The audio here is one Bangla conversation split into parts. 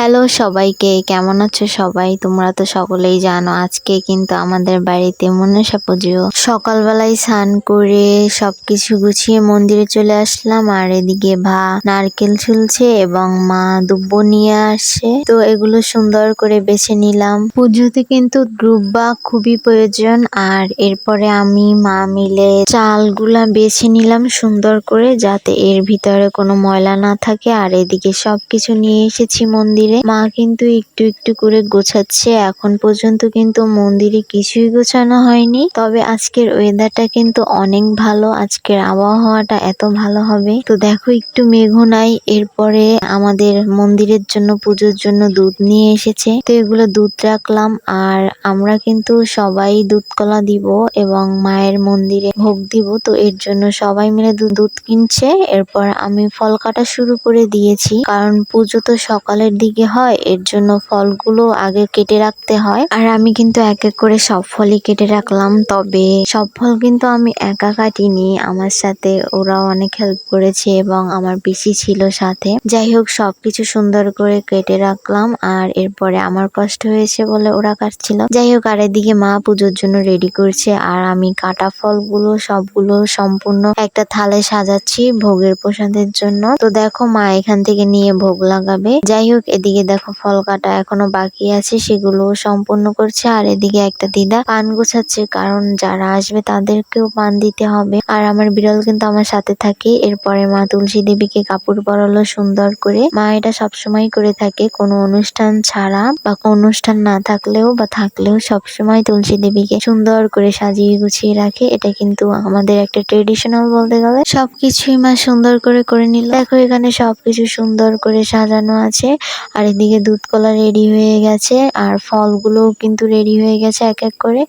হ্যালো সবাইকে, কেমন আছো সবাই? তোমরা তো সকলেই জানো আজকে কিন্তু আমাদের বাড়িতে মনসা পুজো। সকালবেলায় স্নান করে সবকিছু গুছিয়ে মন্দিরে চলে আসলাম, আর এদিকে নারকেল ঝুলছে এবং মা দুব্ব নিয়ে আসছে, তো এগুলো সুন্দর করে বেছে নিলাম। পুজোতে কিন্তু দুব্বা খুবই প্রয়োজন। আর এরপরে আমি মা মিলে চালগুলা বেছে নিলাম সুন্দর করে, যাতে এর ভিতরে কোনো ময়লা না থাকে। আর এদিকে সবকিছু নিয়ে এসেছি মন্দিরে। মা কিন্তু একটু একটু করে গোছাচ্ছে। এখন পর্যন্ত কিন্তু মন্দিরে কিছুই গোছানো হয়নি, তবে আজকের ওয়েদারটা কিন্তু অনেক ভালো। আজকের আবহাওয়াটা এত ভালো হবে। তো দেখো একটু মেঘও নাই। এরপরে আমাদের মন্দিরের জন্য পুজোর জন্য দুধ নিয়ে এসেছে, তো এগুলো দুধ রাখলাম। আর আমরা কিন্তু সবাই দুধ কলা দিব এবং মায়ের মন্দিরে ভোগ দিব, তো এর জন্য সবাই মিলে দুধ কিনছে। এরপর আমি ফল কাটা শুরু করে দিয়েছি, কারণ পুজো তো সকালের দিকে হয়, এর জন্য ফলগুলো আগে কেটে রাখতে হয়। আর আমি কিন্তু এক এক করে সব ফলই কেটে রাখলাম, তবে সব ফল কিন্তু আমি একা কাটিনি, আমার সাথে ওরাও অনেক হেল্প করেছে এবং আমার পিসি ছিল সাথে। যাই হোক, সবকিছু সুন্দর করে কেটে রাখলাম। আর এরপরে আমার কষ্ট হয়েছে বলে ওরা কাটছিল। যাই হোক, আর এদিকে মা পুজোর জন্য রেডি করছে, আর আমি কাটা ফলগুলো সবগুলো সম্পূর্ণ একটা থালে সাজাচ্ছি ভোগের প্রসাদের জন্য। তো দেখো মা এখান থেকে নিয়ে ভোগ লাগাবে। যাই হোক, এদিকে দেখো ফল কাটা এখনো বাকি আছে, সেগুলো সম্পূর্ণ করছে। আর এদিকে একটা দিদা পান গোছাচ্ছে, কারণ যারা আসবে তাদেরকেও পান দিতে হবে। আর আমার বিড়াল কিন্তু আমার সাথে থাকে। এরপরে মা তুলসী দেবীকে কাপড় পরালো সুন্দর করে। মা এটা সবসময় করে থাকে, কোনো অনুষ্ঠান ছাড়া বা কোনো অনুষ্ঠান না থাকলেও বা থাকলেও সবসময় তুলসী দেবীকে সুন্দর করে সাজিয়ে গুছিয়ে রাখে। এটা কিন্তু আমাদের একটা ট্রেডিশনাল বলতে গেলে। সবকিছুই মা সুন্দর করে করে নিল। দেখো এখানে সবকিছু সুন্দর করে সাজানো আছে। আর এদিকে দুধ কলা রেডি হয়ে গেছে, আর ফলগুলোও কিন্তু রেডি হয়ে গেছে এক এক করে।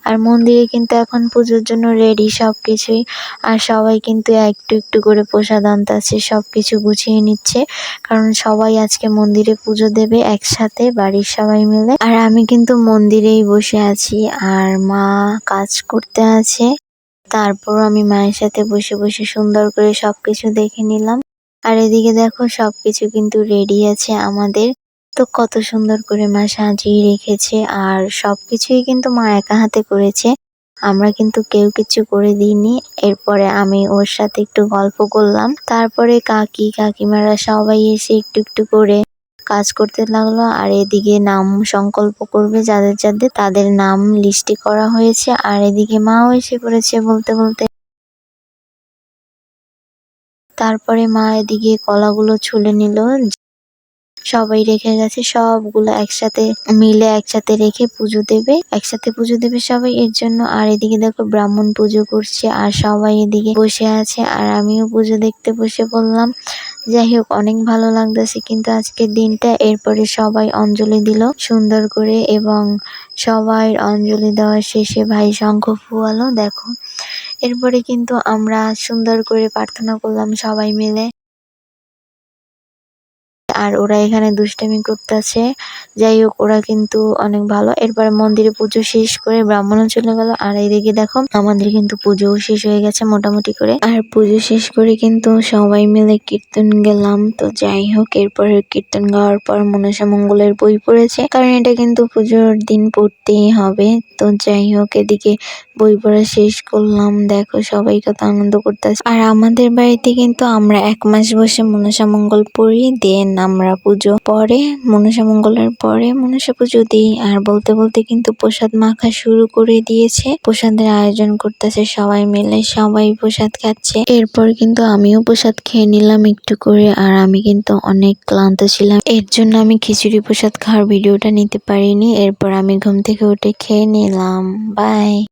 আর মন্দিরে কিন্তু এখন পুজোর জন্য রেডি সবকিছুই। আর সবাই কিন্তু একটু একটু করে প্রসাদ আনতেছে, সবকিছু গুছিয়ে নিচ্ছে, কারণ সবাই আজকে মন্দিরে পুজো দেবে একসাথে বাড়ির সবাই মিলে। আর আমি কিন্তু মন্দিরেই বসে আছি, আর মা কাজ করতে আছে। তারপর আমি মায়ের সাথে বসে বসে সুন্দর করে সবকিছু দেখে নিলাম। আর এদিকে দেখো সবকিছু কিন্তু রেডি আছে আমাদের। তো কত সুন্দর করে মা সাজিয়ে রেখেছে, আর সবকিছুই কিন্তু মা একা হাতে করেছে, আমরা কিন্তু কেউ কিছু করে দিইনি। এরপরে আমি ওর সাথে একটু গল্প করলাম, তারপরে কাকিমারা সবাই এসে একটু একটু করে কাজ করতে লাগলো। আর এদিকে নাম সংকল্প করবে যাদের যাদের, তাদের নাম লিস্টে করা হয়েছে। আর এদিকে মাও এসে পড়েছে বলতে বলতে। তারপরে মা এদিকে কলাগুলো ছুলে নিল, সবাই রেখে গেছে, সবগুলো একসাথে মিলে একসাথে রেখে পুজো দেবে, একসাথে পুজো দেবে সবাই এর জন্য। আর এদিকে দেখো ব্রাহ্মণ পুজো করছে, আর সবাই এদিকে বসে আছে, আর আমিও পুজো দেখতে বসে পড়লাম। যাই হোক, অনেক ভালো লাগতেছে কিন্তু আজকের দিনটা। এরপরে সবাই অঞ্জলি দিল সুন্দর করে, এবং সবাই অঞ্জলি দেওয়ার শেষে ভাই শঙ্খ ফুয়ালো দেখো। এরপরে কিন্তু আমরা সুন্দর করে প্রার্থনা করলাম সবাই মিলে। আর ওরা এখানে দুষ্টামি করতেছে। যাই হোক, ওরা কিন্তু অনেক ভালো। এরপরে মন্দিরে পুজো শেষ করে ব্রাহ্মণও চলে গেল। আর এদিকে দেখো আমাদের কিন্তু পুজোও শেষ হয়ে গেছে মোটামুটি করে। আর পুজো শেষ করে কিন্তু সবাই মিলে কীর্তন গেলাম। তো যাই হোক, এরপরে কীর্তন গাওয়ার পর মনসা মঙ্গলের বই পড়েছে, কারণ এটা কিন্তু পুজোর দিন পড়তেই হবে। তো যাই হোক, এদিকে বই পড়া শেষ করলাম। দেখো সবাই কত আনন্দ করতেছে। আর আমাদের বাড়িতে কিন্তু আমরা 1 মাস বসে মনসা মঙ্গল পড়ি, দেন আমরা পুজো পরে মনসা মঙ্গলের পরে মনসা পুজো দিই। আর বলতে বলতে কিন্তু প্রসাদ মাখা শুরু করে দিয়েছে, প্রসাদের আয়োজন করতেছে সবাই মিলে, সবাই প্রসাদ খাচ্ছে। এরপর কিন্তু আমিও প্রসাদ খেয়ে নিলাম একটু করে। আর আমি কিন্তু অনেক ক্লান্ত ছিলাম, এর জন্য আমি খিচুড়ি প্রসাদ খাওয়ার ভিডিওটা নিতে পারিনি। এরপর আমি ঘুম থেকে উঠে খেয়ে নিলাম। বাই।